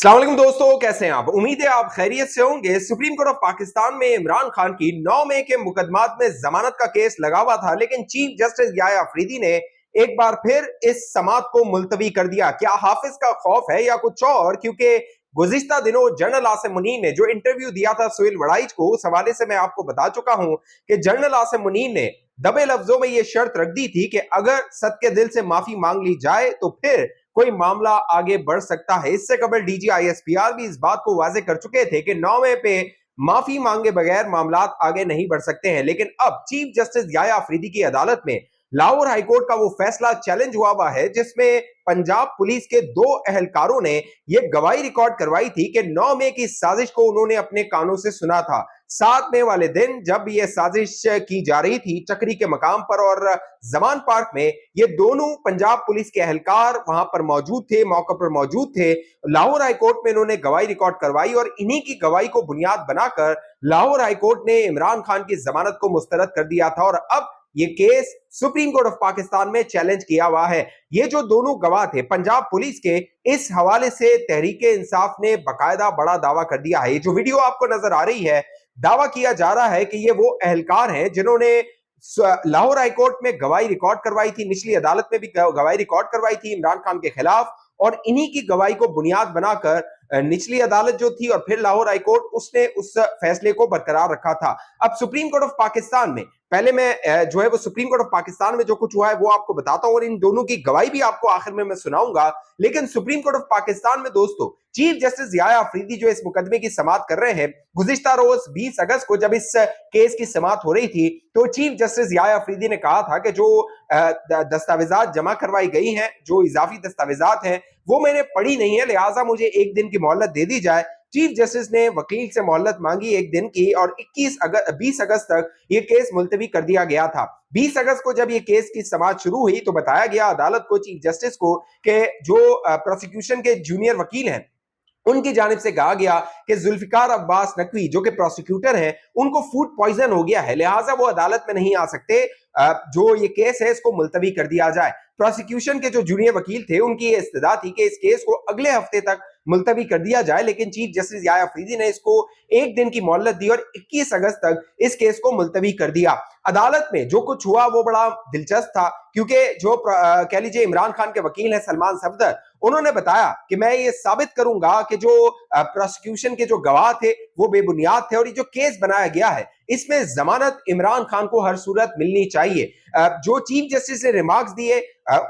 अस्सलाम वालेकुम दोस्तों, कैसे हैं आप? उम्मीद है आप खैरियत से होंगे। सुप्रीम कोर्ट ऑफ पाकिस्तान में इमरान खान की 9 मई के मुकदमात में जमानत का केस लगा हुआ था, लेकिन चीफ जस्टिस याया अफरीदी ने एक बार फिर इस समाअत को मुलतवी कर दिया। क्या हाफिज का खौफ है या कुछ और? क्योंकि गुज़िश्ता दिनों जनरल आसिम मुनीर ने जो इंटरव्यू दिया था सुहेल वड़ाइच को, उस हवाले से मैं आपको बता चुका हूं कि जनरल आसिम मुनीर ने दबे लफ्जों में यह शर्त रख दी थी कि अगर सदके दिल से माफी मांग ली जाए तो फिर कोई मामला आगे बढ़ सकता है। इससे कबल डीजी आईएसपीआर भी इस बात को वाजे कर चुके थे कि 9 मई पे माफी मांगे बगैर मामला आगे नहीं बढ़ सकते हैं। लेकिन अब चीफ जस्टिस याया अफरीदी की अदालत में लाहौर हाईकोर्ट का वो फैसला चैलेंज हुआ है जिसमें पंजाब पुलिस के 2 एहलकारों ने यह गवाही रिकॉर्ड करवाई थी कि 9 मई की साजिश को उन्होंने अपने कानों से सुना था। 7 मई वाले दिन जब यह साजिश की जा रही थी चक्री के मकाम पर और जमान पार्क में, ये दोनों पंजाब पुलिस के एहलकार वहां पर मौजूद थे, मौके पर मौजूद थे। लाहौर हाईकोर्ट में इन्होंने गवाही रिकॉर्ड करवाई और इन्हीं की गवाही को बुनियाद बनाकर लाहौर हाईकोर्ट ने इमरान खान की जमानत को मुस्तरद कर दिया था और अब ये case supreme court of Pakistan में चैलेंज किया हुआ है। ये जो दोनों गवाह थे पंजाब पुलिस के, इस हवाले से तहरीक इंसाफ ने बकायदा बड़ा दावा कर दिया है। ये जो वीडियो आपको नजर आ रही है, दावा किया जा रहा है कि ये वो एहलकार हैं जिन्होंने लाहौर हाईकोर्ट में गवाही रिकॉर्ड करवाई थी, निचली अदालत में भी गवाही रिकॉर्ड करवाई थी इमरान खान के खिलाफ, और इन्हीं की गवाही को बुनियाद बनाकर निचली अदालत जो थी और फिर लाहौर हाईकोर्ट, उसने उस फैसले को बरकरार रखा था। अब सुप्रीम कोर्ट ऑफ पाकिस्तान में पहले मैं जो है वो सुप्रीम कोर्ट ऑफ पाकिस्तान में जो कुछ हुआ है वो आपको बताता हूं और इन दोनों की गवाही भी आपको आखिर में मैं सुनाऊंगा। लेकिन सुप्रीम कोर्ट ऑफ पाकिस्तान में दोस्तों चीफ जस्टिस याया अफरीदी जो इस मुकदमे की समाअत कर रहे हैं, गुज़िश्ता रोज 20 अगस्त को जब इस केस की समाअत हो रही थी तो चीफ जस्टिस याया अफरीदी ने कहा था कि जो दस्तावेजात जमा करवाई गई हैं, जो इजाफी दस्तावेजात हैं, वो मैंने पढ़ी नहीं है, लिहाजा मुझे एक दिन की मोहलत दे दी जाए। चीफ जस्टिस ने वकील से मोहलत मांगी एक दिन की और 20 अगस्त तक ये केस मुलतवी कर दिया गया था। 20 अगस्त को जब ये केस की समाअत शुरू हुई तो बताया गया अदालत को, चीफ जस्टिस को, कि जो प्रोसिक्यूशन के जूनियर वकील हैं उनकी जानिब से कहा गया कि जुल्फिकार अब्बास नकवी जो कि प्रोसिक्यूटर हैं, उनको फूड पॉइजन हो गया है, लिहाजा वो अदालत में नहीं आ सकते। जो ये केस है इसको मुलतवी कर दिया जाए। प्रोसिक्यूशन के जो जूनियर वकील थे उनकी ये इस्तदा थी कि इस केस को अगले हफ्ते तक मुलतवी कर दिया जाए, लेकिन चीफ जस्टिस याया अफरीदी ने इसको एक दिन की मोहलत दी और 21 अगस्त तक इस केस को मुलतवी कर दिया। अदालत में जो कुछ हुआ वो बड़ा दिलचस्प था, क्योंकि जो कह लीजिए इमरान खान के वकील हैं सलमान सफदर, उन्होंने बताया कि मैं ये साबित करूंगा कि जो प्रोसिक्यूशन के जो गवाह थे वो बेबुनियाद थे और ये जो केस बनाया गया है इसमें जमानत इमरान खान को हर सूरत मिलनी चाहिए। जो चीफ जस्टिस ने रिमार्क्स दिए,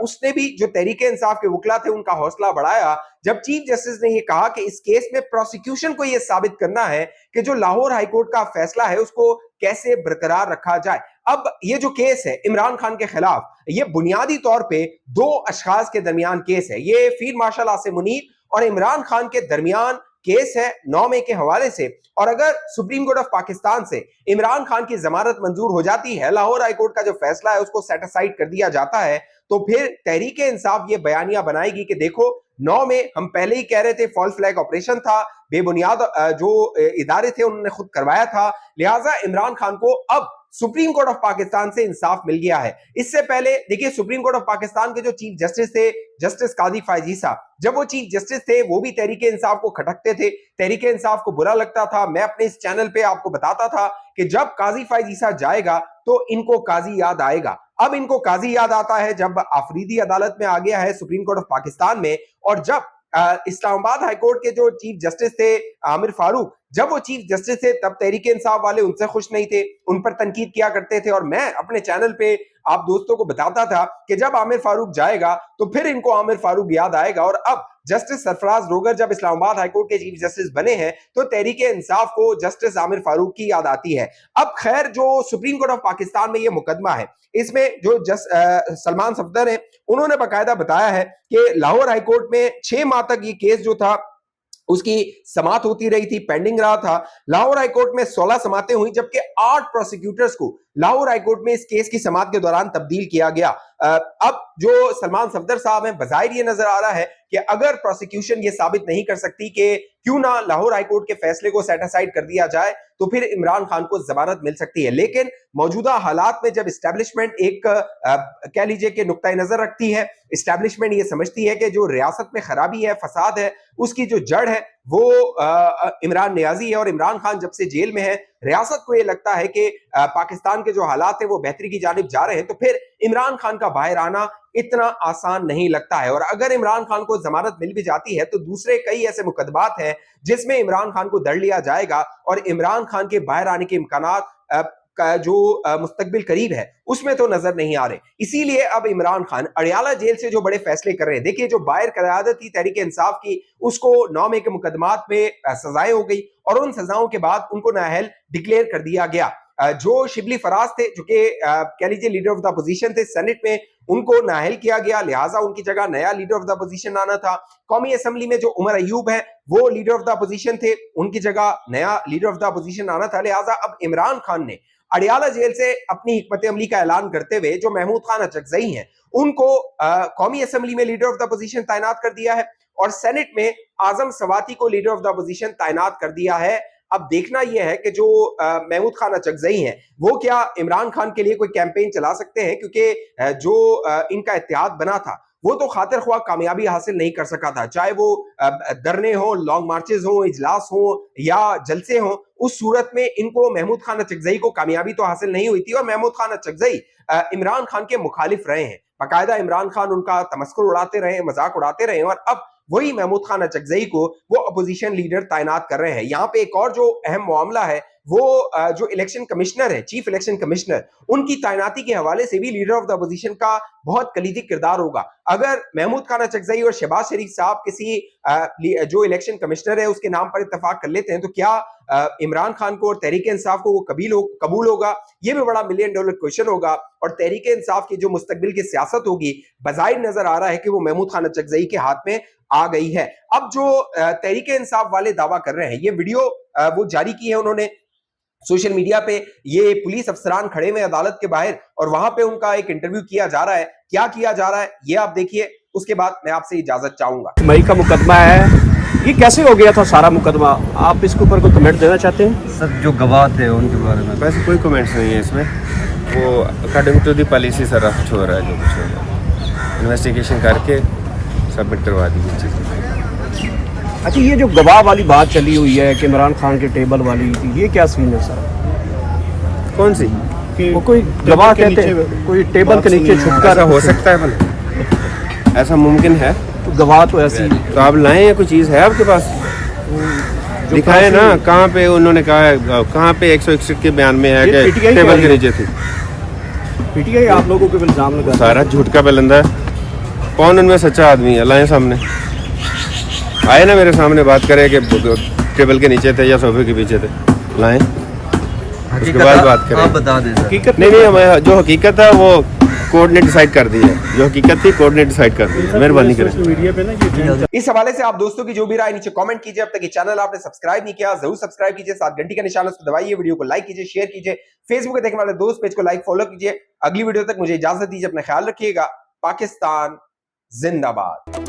उसने भी जो तहरीक इंसाफ के वकला थे उनका हौसला बढ़ाया जब चीफ जस्टिस ने यह कहा कि इस केस में प्रोसिक्यूशन को यह साबित करना है कि जो लाहौर हाईकोर्ट का फैसला है उसको कैसे बरकरार रखा जाए। अब ये जो केस है इमरान खान के खिलाफ, ये बुनियादी तौर पे 2 अशखास के दरमियान केस है। ये फील्ड मार्शल आसिम मुनीर और इमरान खान के दरमियान केस है 9 मई के हवाले से, और अगर सुप्रीम कोर्ट ऑफ पाकिस्तान से इमरान खान की जमानत मंजूर हो जाती है, लाहौर हाईकोर्ट का जो फैसला है उसको सेट असाइड कर दिया जाता है, तो फिर तहरीक इंसाफ ये बयानिया बनाएगी कि देखो 9 में हम पहले ही कह रहे थे फॉल्स फ्लैग ऑपरेशन था, बेबुनियाद जो इदारे थे उन्होंने खुद करवाया था, लिहाजा इमरान खान को अब सुप्रीम कोर्ट ऑफ पाकिस्तान से इंसाफ मिल गया है। इससे पहले देखिए सुप्रीम कोर्ट ऑफ पाकिस्तान के जो चीफ जस्टिस थे, जस्टिस काजी फैज ईसा, जब वो चीफ जस्टिस थे वो भी तहरीक इंसाफ को खटकते थे, तहरीक इंसाफ को बुरा लगता था। मैं अपने इस चैनल पे आपको बताता था कि जब काजी फैज ईसा जाएगा तो इनको काजी याद आएगा। अब इनको काजी याद आता है जब अफरीदी अदालत में आ गया है सुप्रीम कोर्ट ऑफ पाकिस्तान में, और जब इस्लामाबाद हाईकोर्ट के जो चीफ जस्टिस थे आमिर फारूक, जब वो चीफ जस्टिस थे तब तहरीक इंसाफ वाले उनसे खुश नहीं थे, उन पर तनकीद किया करते थे, और मैं अपने चैनल पे आप दोस्तों को बताता था कि जब आमिर फारूक जाएगा तो फिर इनको आमिर फारूक याद आएगा। और अब जस्टिस सरफराज रोगर जब इस्लामाबाद हाईकोर्ट के चीफ जस्टिस बने हैं तो तहरीक इंसाफ को जस्टिस आमिर फारूक की याद आती है। अब खैर जो सुप्रीम कोर्ट ऑफ पाकिस्तान में ये मुकदमा है, इसमें जो सलमान सफदर है उन्होंने बाकायदा बताया है कि लाहौर हाईकोर्ट में 6 माह तक ये केस जो था उसकी समाअत होती रही थी, पेंडिंग रहा था। लाहौर हाईकोर्ट में 16 समातें हुई, जबकि 8 प्रोसिक्यूटर्स को लाहौर हाईकोर्ट में इस केस की समाअत के दौरान तब्दील किया गया। अब जो सलमान सफदर साहब हैं, बज़ाहिर ये नजर आ रहा है कि अगर प्रोसिक्यूशन ये साबित नहीं कर सकती कि क्यों ना लाहौर हाईकोर्ट के फैसले को सेट असाइड कर दिया जाए, तो फिर इमरान खान को जमानत मिल सकती है। लेकिन मौजूदा हालात में जब इस्टेब्लिशमेंट एक कह लीजिए कि नुक्ता नजर रखती है, इस्टेब्लिशमेंट ये समझती है कि जो रियासत में खराबी है, फसाद है, उसकी जो जड़ है वो इमरान नियाजी है, और इमरान खान जब से जेल में है, रियासत को ये लगता है कि पाकिस्तान के जो हालात है वो बेहतरी की जानिब जा रहे हैं, तो फिर इमरान खान का बाहर आना इतना आसान नहीं लगता है। और अगर इमरान खान को जमानत मिल भी जाती है तो दूसरे कई ऐसे मुकदमात हैं जिसमें इमरान खान को धर लिया जाएगा, और इमरान खान के बाहर आने के इम्कानात का जो मुस्तकबिल करीब है उसमें तो नजर नहीं आ रहे। इसीलिए अब इमरान खान अडियाला जेल से जो बड़े फैसले कर रहे हैं, देखिए जो बाहर क़यादत थी तहरीक इंसाफ की, उसको 9 के मुकदमात में सजाएं हो गई, और उन सजाओं के बाद उनको नाअहल डिक्लेयर कर दिया गया। जो शिबली फराज थे, जो कि कह लीजिए लीडर ऑफ द अपोजिशन थे, सेनेट में उनको नाअहल किया गया, लिहाजा उनकी जगह नया लीडर ऑफ द अपोजिशन आना था। कौमी असेंबली में जो उमर अयूब है वो लीडर ऑफ द अपोजिशन थे, उनकी जगह नया लीडर ऑफ द अपोजिशन आना था। लिहाजा अब इमरान खान ने अडियाला जेल से अपनी हिकमत अमली का ऐलान करते हुए जो महमूद खान अचकजई हैं उनको कौमी असेंबली में लीडर ऑफ द अपोजिशन तैनात कर दिया है, और सेनेट में आजम सवाती को लीडर ऑफ द अपोजिशन तैनात कर दिया है। अब देखना यह है कि जो महमूद खान अचकजई हैं वो क्या इमरान खान के लिए कोई कैंपेन चला सकते हैं, क्योंकि जो इनका इत्तेहाद बना था वो तो खातिर ख्वाह कामयाबी हासिल नहीं कर सका था, चाहे वो धरने हो, लॉन्ग मार्चेस हो, इजलास हो या जलसे हो। उस सूरत में इनको महमूद खान अचकजई को कामयाबी तो हासिल नहीं हुई थी, और महमूद खान अचकजई इमरान खान के मुखालिफ रहे हैं, बाकायदा इमरान खान उनका तमस्कुर उड़ाते रहे, मजाक उड़ाते रहे, और अब वही महमूद खान अचकजई को वो अपोजिशन लीडर तैनात कर रहे हैं। यहाँ पे एक और जो अहम मामला है वो जो इलेक्शन कमिश्नर है, चीफ इलेक्शन कमिश्नर, उनकी तैनाती के हवाले से भी लीडर ऑफ द अपोजिशन का बहुत कलीदी किरदार होगा। अगर महमूद खान अचकजई और शहबाज शरीफ साहब किसी जो इलेक्शन कमिश्नर है उसके नाम पर इत्तेफाक कर लेते हैं, तो क्या इमरान खान को और तहरीक इंसाफ को वो कबूल होगा? ये भी बड़ा $1 मिलियन क्वेश्चन होगा। और तहरीक इंसाफ की जो मुस्तकबिल की सियासत होगी, बज़ाहिर नजर आ रहा है कि वो महमूद खान अचकजई के हाथ में आ गई है। अब जो तहरीक इंसाफ वाले दावा कर रहे हैं, ये वीडियो वो जारी की है उन्होंने सोशल मीडिया पे, ये पुलिस अफसरान खड़े हुए अदालत के बाहर, और वहां पे उनका एक इंटरव्यू किया जा रहा है। क्या किया जा रहा है ये आप देखिए, उसके बाद मैं आपसे इजाजत चाहूंगा। मई का मुकदमा है, ये कैसे हो गया था सारा मुकदमा? आप इसके ऊपर कोई कमेंट देना चाहते हैं? सर जो गवाह थे उनके बारे में वैसे कोई कमेंट्स नहीं है इसमें, वो according to the policy sir कुछ हो रहा है, जो कुछ हो रहा है इन्वेस्टिगेशन करके सबमिट करवा दी गई चीज़। अच्छा, ये जो गवाह वाली बात चली हुई है कि इमरान खान के टेबल वाली, ये क्या सीन है सर? कौन सी? वो कोई गवाह कहते हैं कोई टेबल के नीचे छुपकर ऐसा हो सकता है भला? ऐसा मुमकिन है? तो गवाह तो ऐसी, तो आप लाएं या कोई चीज़ है आपके पास? दिखाए ना, कहाँ पे उन्होंने कहा है, कहाँ पे 161 के बयान में है कि टेबल के नीचे थी? पीटीआई आप लोगों के इल्जाम लगा, सारा झूठ का बलंदा है। कौन उनमें सच्चा आदमी है? लाएं सामने, आए ना मेरे सामने बात करें कि टेबल के नीचे थे या सोफे के पीछे थे, लाएं, उसके बाद बात करें। आप बता दें सर। हकीकत नहीं, जो हकीकत है वो कोर्ट ने डिसाइड कर दी है, जो हकीकत थी कोर्ट ने डिसाइड कर दी है। मेहरबानी करें। मीडिया पे ना इस हवाले से आप दोस्तों की जो भी राय नीचे कमेंट कीजिए। अब तक ये चैनल आपने सब्सक्राइब नहीं किया, जरूर सब्सक्राइब कीजिए, साथ घंटी का निशान उसको दबाइए, वीडियो को लाइक कीजिए, शेयर कीजिए, फेसबुक पे देखने वाले दोस्त पेज को लाइक फॉलो कीजिए। अगली वीडियो तक मुझे इजाजत दीजिए, अपना ख्याल रखिएगा। पाकिस्तान जिंदाबाद।